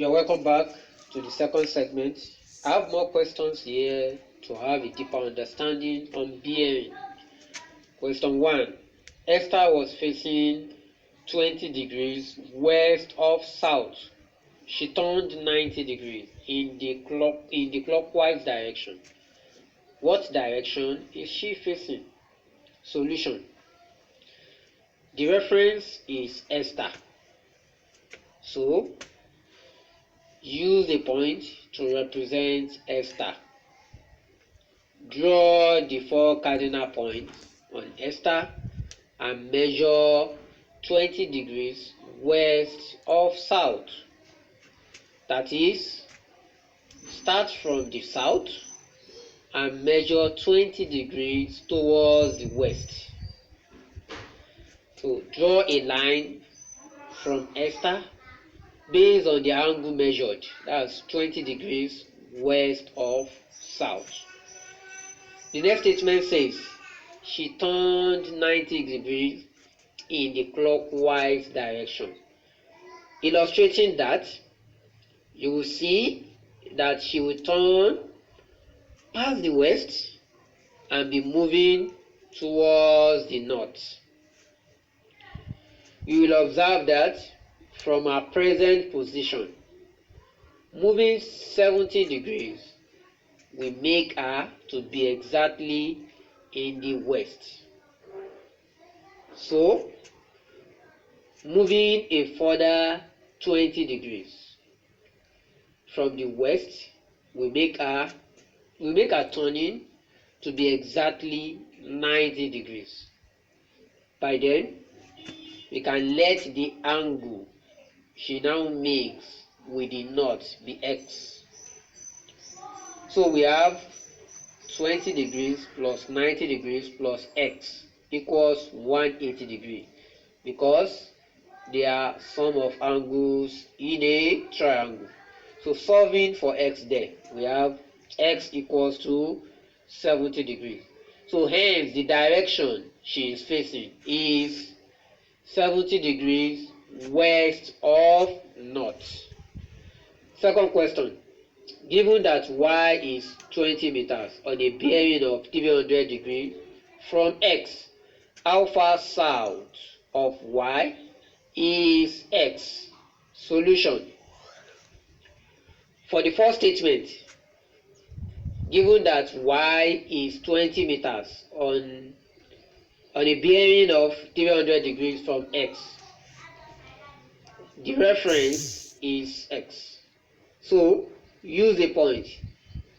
You're welcome back to the second segment. I have more questions here to have a deeper understanding on bearing. Question 1. Esther was facing 20 degrees west of south. She turned 90 degrees in the clockwise direction. What direction is she facing? Solution. The reference is Esther. So, use a point to represent Esther. Draw the 4 cardinal points on Esther and measure 20 degrees west of south. That is, start from the south and measure 20 degrees towards the west. So draw a line from Esther based on the angle measured, that's 20 degrees west of south. The next statement says she turned 90 degrees in the clockwise direction. Illustrating that, you will see that she will turn past the west and be moving towards the north. You will observe that from our present position, moving 70 degrees will make her to be exactly in the west. So, moving a further 20 degrees from the west will make her turning to be exactly 90 degrees. By then, we can let the angle she now makes with the north be x. So we have 20 degrees plus 90 degrees plus x equals 180 degrees, because they are sum of angles in a triangle. So solving for x there, we have x equals to 70 degrees. So hence the direction she is facing is 70 degrees west of north. Second question. Given that y is 20 meters on a bearing of 300 degrees from x, how far south of y is x? Solution. For the first statement, given that y is 20 meters on a bearing of 300 degrees from x, the reference is x. So, use a point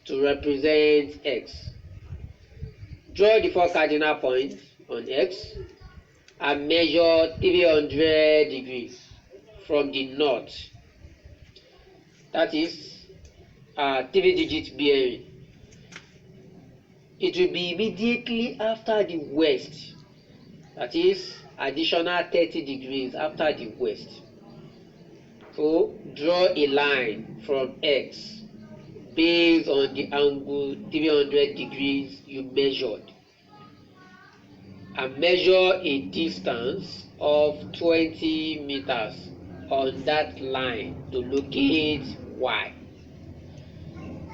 to represent x. Draw the 4 cardinal points on x and measure 300 degrees from the north. That is 3-digit bearing. It will be immediately after the west. That is additional 30 degrees after the west. So draw a line from x based on the angle 300 degrees you measured, and measure a distance of 20 meters on that line to locate y.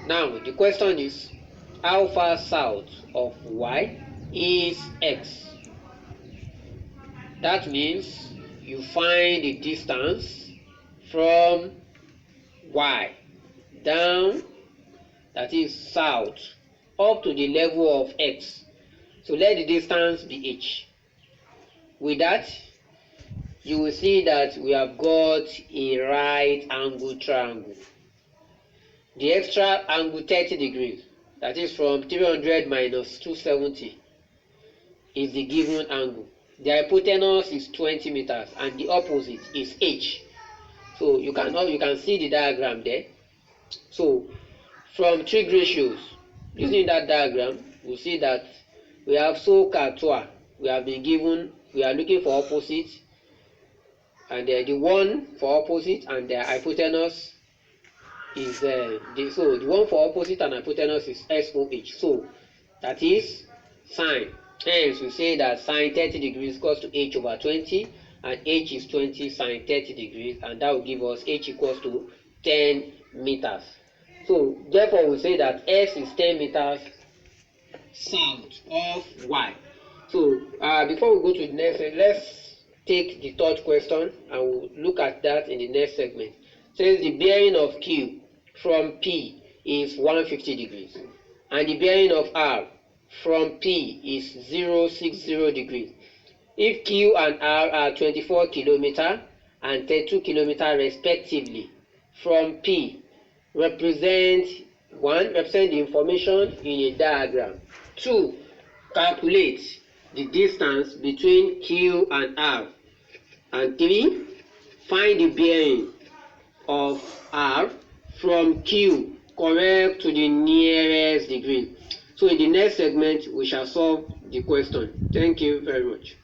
Now the question is, how far south of y is x? That means you find the distance from y down, that is south, up to the level of x. So let the distance be h. With that, you will see that we have got a right angle triangle. The extra angle 30 degrees, that is from 300 minus 270, is the given angle. The hypotenuse is 20 meters and the opposite is h. So you can see the diagram there. So from trig ratios, using that diagram, we'll see that we have SOHCAHTOA. We are looking for opposite, and the one for opposite and the hypotenuse is the one for opposite and hypotenuse is SOH. So that is sine. Hence we say that sine 30 degrees equals to h over 20, and h is 20 sine 30 degrees, and that will give us h equals to 10 meters. So therefore we say that S is 10 meters south of Y. So before we go to the next segment, let's take the third question and we'll look at that in the next segment. It says the bearing of Q from P is 150 degrees and the bearing of R from P is 060 degrees. If Q and R are 24 kilometers and 32 kilometers respectively from P, represent the information in a diagram. 2. Calculate the distance between Q and R. And 3. Find the bearing of R from Q correct to the nearest degree. So in the next segment, we shall solve the question. Thank you very much.